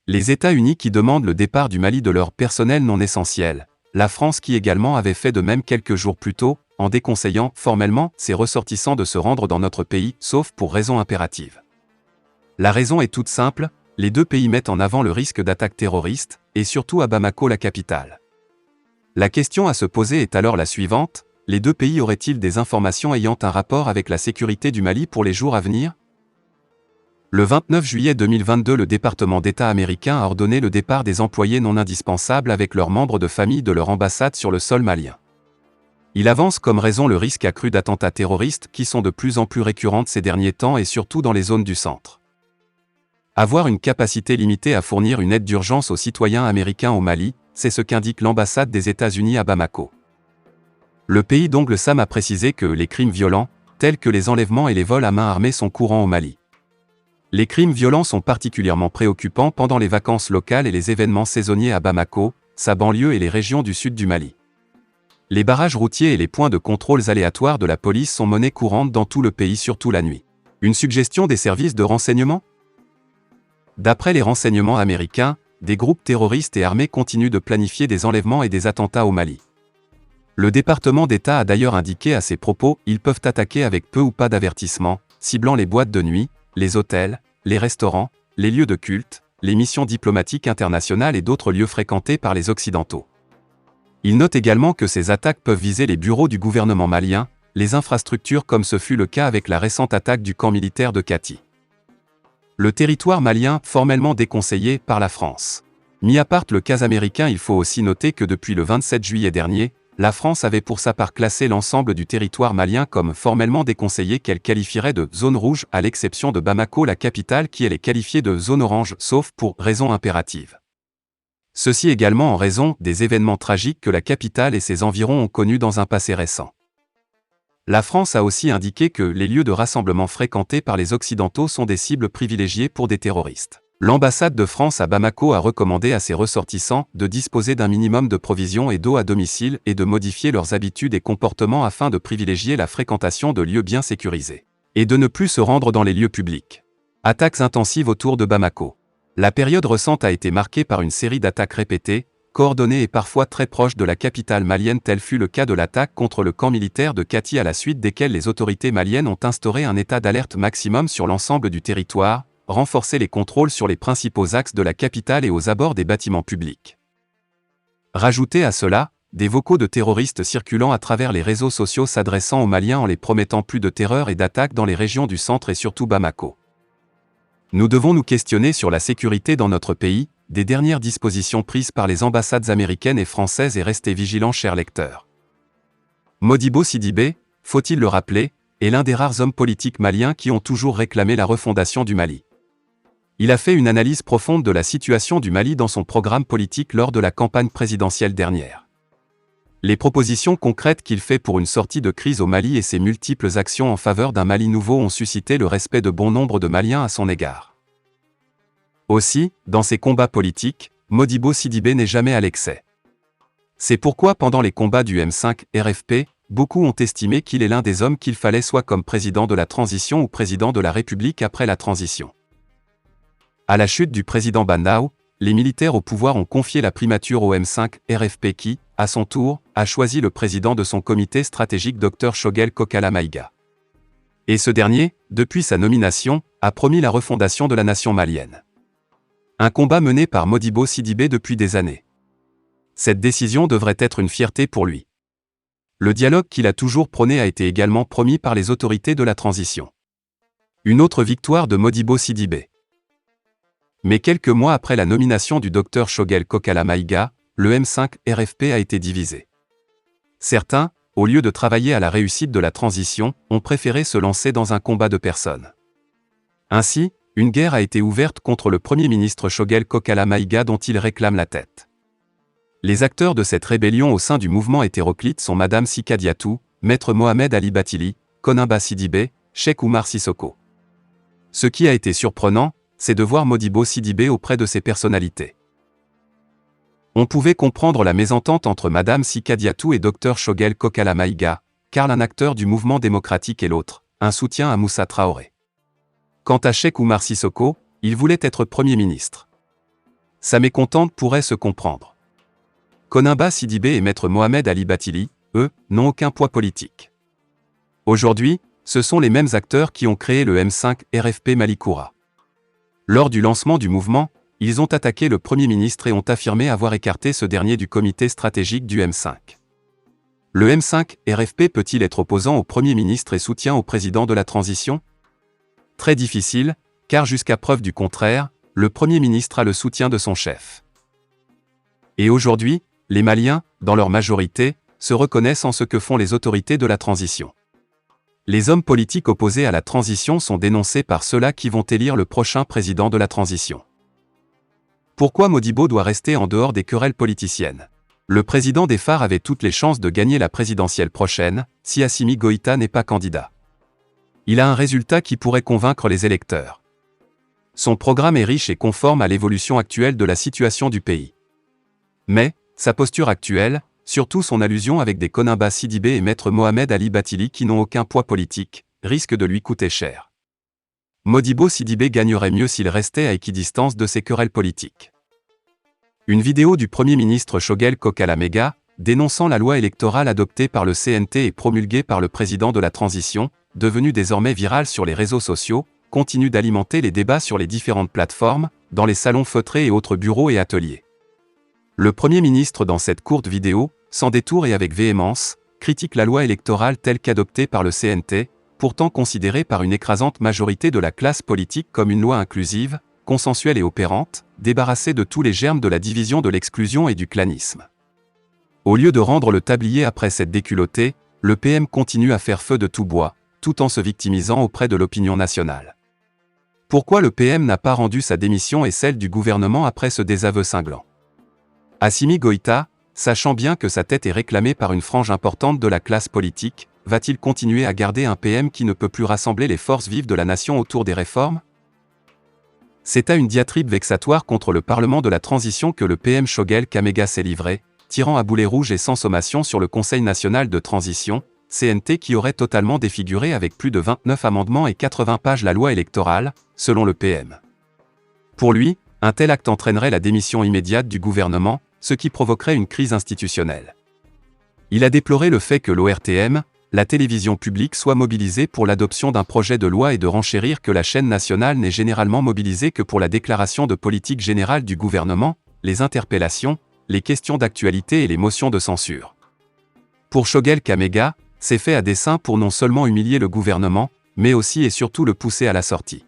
Les États-Unis qui demandent le départ du Mali de leur personnel non essentiel, la France qui également avait fait de même quelques jours plus tôt, en déconseillant formellement ses ressortissants de se rendre dans notre pays, sauf pour raisons impératives. La raison est toute simple, les deux pays mettent en avant le risque d'attaque terroriste, et surtout à Bamako, la capitale. La question à se poser est alors la suivante, les deux pays auraient-ils des informations ayant un rapport avec la sécurité du Mali pour les jours à venir ? Le 29 juillet 2022, le département d'État américain a ordonné le départ des employés non indispensables avec leurs membres de famille de leur ambassade sur le sol malien. Il avance comme raison le risque accru d'attentats terroristes qui sont de plus en plus récurrentes ces derniers temps et surtout dans les zones du centre. Avoir une capacité limitée à fournir une aide d'urgence aux citoyens américains au Mali, c'est ce qu'indique l'ambassade des États-Unis à Bamako. Le pays d'Oncle Sam a précisé que les crimes violents, tels que les enlèvements et les vols à main armée sont courants au Mali. Les crimes violents sont particulièrement préoccupants pendant les vacances locales et les événements saisonniers à Bamako, sa banlieue et les régions du sud du Mali. Les barrages routiers et les points de contrôle aléatoires de la police sont monnaie courante dans tout le pays, surtout la nuit. Une suggestion des services de renseignement ? D'après les renseignements américains, des groupes terroristes et armés continuent de planifier des enlèvements et des attentats au Mali. Le département d'État a d'ailleurs indiqué à ces propos, ils peuvent attaquer avec peu ou pas d'avertissement, ciblant les boîtes de nuit, les hôtels, les restaurants, les lieux de culte, les missions diplomatiques internationales et d'autres lieux fréquentés par les Occidentaux. Il note également que ces attaques peuvent viser les bureaux du gouvernement malien, les infrastructures comme ce fut le cas avec la récente attaque du camp militaire de Kati. Le territoire malien, formellement déconseillé par la France. Mis à part le cas américain, il faut aussi noter que depuis le 27 juillet dernier, la France avait pour sa part classé l'ensemble du territoire malien comme formellement déconseillé qu'elle qualifierait de zone rouge à l'exception de Bamako, la capitale qui elle est qualifiée de zone orange sauf pour raison impérative. Ceci également en raison des événements tragiques que la capitale et ses environs ont connus dans un passé récent. La France a aussi indiqué que les lieux de rassemblement fréquentés par les Occidentaux sont des cibles privilégiées pour des terroristes. L'ambassade de France à Bamako a recommandé à ses ressortissants de disposer d'un minimum de provisions et d'eau à domicile et de modifier leurs habitudes et comportements afin de privilégier la fréquentation de lieux bien sécurisés. Et de ne plus se rendre dans les lieux publics. Attaques intensives autour de Bamako. La période récente a été marquée par une série d'attaques répétées, coordonnées et parfois très proches de la capitale malienne, tel fut le cas de l'attaque contre le camp militaire de Kati à la suite desquelles les autorités maliennes ont instauré un état d'alerte maximum sur l'ensemble du territoire, renforcer les contrôles sur les principaux axes de la capitale et aux abords des bâtiments publics. Rajoutez à cela, des vocaux de terroristes circulant à travers les réseaux sociaux s'adressant aux Maliens en les promettant plus de terreur et d'attaques dans les régions du centre et surtout Bamako. Nous devons nous questionner sur la sécurité dans notre pays, des dernières dispositions prises par les ambassades américaines et françaises et restez vigilants chers lecteurs. Modibo Sidibé, faut-il le rappeler, est l'un des rares hommes politiques maliens qui ont toujours réclamé la refondation du Mali. Il a fait une analyse profonde de la situation du Mali dans son programme politique lors de la campagne présidentielle dernière. Les propositions concrètes qu'il fait pour une sortie de crise au Mali et ses multiples actions en faveur d'un Mali nouveau ont suscité le respect de bon nombre de Maliens à son égard. Aussi, dans ses combats politiques, Modibo Sidibé n'est jamais à l'excès. C'est pourquoi pendant les combats du M5 RFP, beaucoup ont estimé qu'il est l'un des hommes qu'il fallait soit comme président de la transition ou président de la République après la transition. À la chute du président Bandao, les militaires au pouvoir ont confié la primature au M5 RFP qui, à son tour, a choisi le président de son comité stratégique Dr Choguel Kokala Maïga. Et ce dernier, depuis sa nomination, a promis la refondation de la nation malienne. Un combat mené par Modibo Sidibé depuis des années. Cette décision devrait être une fierté pour lui. Le dialogue qu'il a toujours prôné a été également promis par les autorités de la transition. Une autre victoire de Modibo Sidibé. Mais quelques mois après la nomination du Dr Choguel Kokala Maïga, le M5 RFP a été divisé. Certains, au lieu de travailler à la réussite de la transition, ont préféré se lancer dans un combat de personnes. Ainsi, une guerre a été ouverte contre le Premier ministre Choguel Kokala Maïga dont il réclame la tête. Les acteurs de cette rébellion au sein du mouvement hétéroclite sont Madame Sika Diatou, Maître Mohamed Ali Batili, Konimba Sidibé, Cheikh Oumar Sissoko. Ce qui a été surprenant, c'est de voir Modibo Sidibé auprès de ces personnalités. On pouvait comprendre la mésentente entre Madame Sika Diatou et Dr Choguel Kokala Maïga, car l'un acteur du mouvement démocratique et l'autre, un soutien à Moussa Traoré. Quant à Cheikh Oumar Sissoko, il voulait être Premier ministre. Sa mécontente pourrait se comprendre. Konimba Sidibé et Maître Mohamed Ali Bathily, eux, n'ont aucun poids politique. Aujourd'hui, ce sont les mêmes acteurs qui ont créé le M5 RFP Malikoura. Lors du lancement du mouvement, ils ont attaqué le Premier ministre et ont affirmé avoir écarté ce dernier du comité stratégique du M5. Le M5 RFP peut-il être opposant au Premier ministre et soutien au président de la transition? Très difficile, car jusqu'à preuve du contraire, le Premier ministre a le soutien de son chef. Et aujourd'hui, les Maliens, dans leur majorité, se reconnaissent en ce que font les autorités de la transition. Les hommes politiques opposés à la transition sont dénoncés par ceux-là qui vont élire le prochain président de la transition. Pourquoi Modibo doit rester en dehors des querelles politiciennes? Le président des phares avait toutes les chances de gagner la présidentielle prochaine, si Assimi Goïta n'est pas candidat. Il a un résultat qui pourrait convaincre les électeurs. Son programme est riche et conforme à l'évolution actuelle de la situation du pays. Mais, sa posture actuelle, surtout son allusion avec des Konimba Sidibé et Maître Mohamed Ali Bathily qui n'ont aucun poids politique, risque de lui coûter cher. Modibo Sidibé gagnerait mieux s'il restait à équidistance de ces querelles politiques. Une vidéo du Premier ministre Choguel Kokalamega, dénonçant la loi électorale adoptée par le CNT et promulguée par le président de la transition, devenue désormais virale sur les réseaux sociaux, continue d'alimenter les débats sur les différentes plateformes, dans les salons feutrés et autres bureaux et ateliers. Le Premier ministre dans cette courte vidéo, sans détour et avec véhémence, critique la loi électorale telle qu'adoptée par le CNT, pourtant considérée par une écrasante majorité de la classe politique comme une loi inclusive, consensuelle et opérante, débarrassée de tous les germes de la division, de l'exclusion et du clanisme. Au lieu de rendre le tablier après cette déculottée, le PM continue à faire feu de tout bois, tout en se victimisant auprès de l'opinion nationale. Pourquoi le PM n'a pas rendu sa démission et celle du gouvernement après ce désaveu cinglant? Assimi Goïta, sachant bien que sa tête est réclamée par une frange importante de la classe politique, va-t-il continuer à garder un PM qui ne peut plus rassembler les forces vives de la nation autour des réformes? C'est à une diatribe vexatoire contre le Parlement de la transition que le PM Choguel Kamega s'est livré, tirant à boulet rouge et sans sommation sur le Conseil national de transition, CNT qui aurait totalement défiguré avec plus de 29 amendements et 80 pages la loi électorale, selon le PM. Pour lui, un tel acte entraînerait la démission immédiate du gouvernement, ce qui provoquerait une crise institutionnelle. Il a déploré le fait que l'ORTM, la télévision publique, soit mobilisée pour l'adoption d'un projet de loi et de renchérir que la chaîne nationale n'est généralement mobilisée que pour la déclaration de politique générale du gouvernement, les interpellations, les questions d'actualité et les motions de censure. Pour Choguel Kamega, c'est fait à dessein pour non seulement humilier le gouvernement, mais aussi et surtout le pousser à la sortie.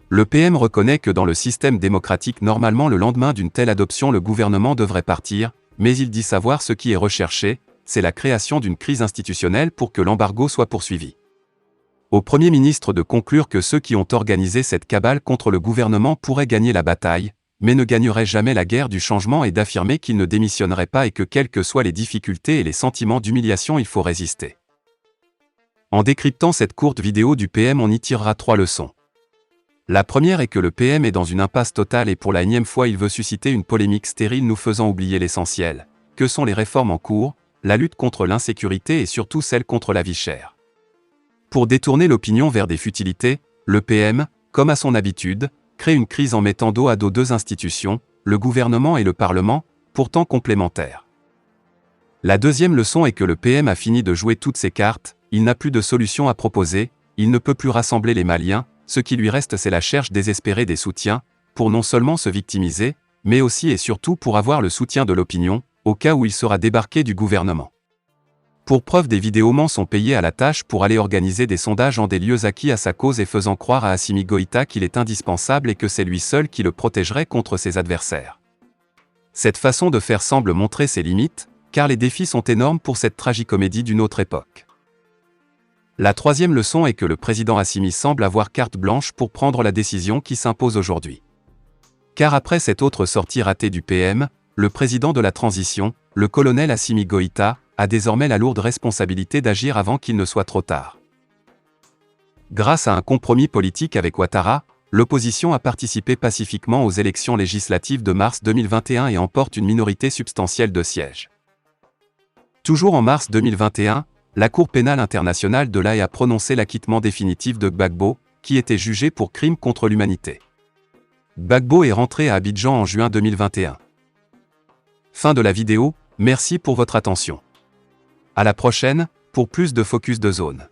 Le PM reconnaît que dans le système démocratique normalement le lendemain d'une telle adoption le gouvernement devrait partir, mais il dit savoir ce qui est recherché, c'est la création d'une crise institutionnelle pour que l'embargo soit poursuivi. Au Premier ministre de conclure que ceux qui ont organisé cette cabale contre le gouvernement pourraient gagner la bataille, mais ne gagneraient jamais la guerre du changement et d'affirmer qu'ils ne démissionneraient pas et que quelles que soient les difficultés et les sentiments d'humiliation il faut résister. En décryptant cette courte vidéo du PM on y tirera 3 leçons. La première est que le PM est dans une impasse totale et pour la énième fois il veut susciter une polémique stérile nous faisant oublier l'essentiel, que sont les réformes en cours, la lutte contre l'insécurité et surtout celle contre la vie chère. Pour détourner l'opinion vers des futilités, le PM, comme à son habitude, crée une crise en mettant dos à dos deux institutions, le gouvernement et le Parlement, pourtant complémentaires. La deuxième leçon est que le PM a fini de jouer toutes ses cartes, il n'a plus de solution à proposer, il ne peut plus rassembler les Maliens, ce qui lui reste c'est la recherche désespérée des soutiens, pour non seulement se victimiser, mais aussi et surtout pour avoir le soutien de l'opinion, au cas où il sera débarqué du gouvernement. Pour preuve des vidéomans sont payés à la tâche pour aller organiser des sondages en des lieux acquis à sa cause et faisant croire à Assimi Goïta qu'il est indispensable et que c'est lui seul qui le protégerait contre ses adversaires. Cette façon de faire semble montrer ses limites, car les défis sont énormes pour cette tragicomédie d'une autre époque. La troisième leçon est que le président Assimi semble avoir carte blanche pour prendre la décision qui s'impose aujourd'hui. Car après cette autre sortie ratée du PM, le président de la transition, le colonel Assimi Goïta, a désormais la lourde responsabilité d'agir avant qu'il ne soit trop tard. Grâce à un compromis politique avec Ouattara, l'opposition a participé pacifiquement aux élections législatives de mars 2021 et emporte une minorité substantielle de sièges. Toujours en mars 2021, la Cour pénale internationale de l'Haye a prononcé l'acquittement définitif de Gbagbo, qui était jugé pour crime contre l'humanité. Gbagbo est rentré à Abidjan en juin 2021. Fin de la vidéo, merci pour votre attention. À la prochaine, pour plus de Focus de Zone.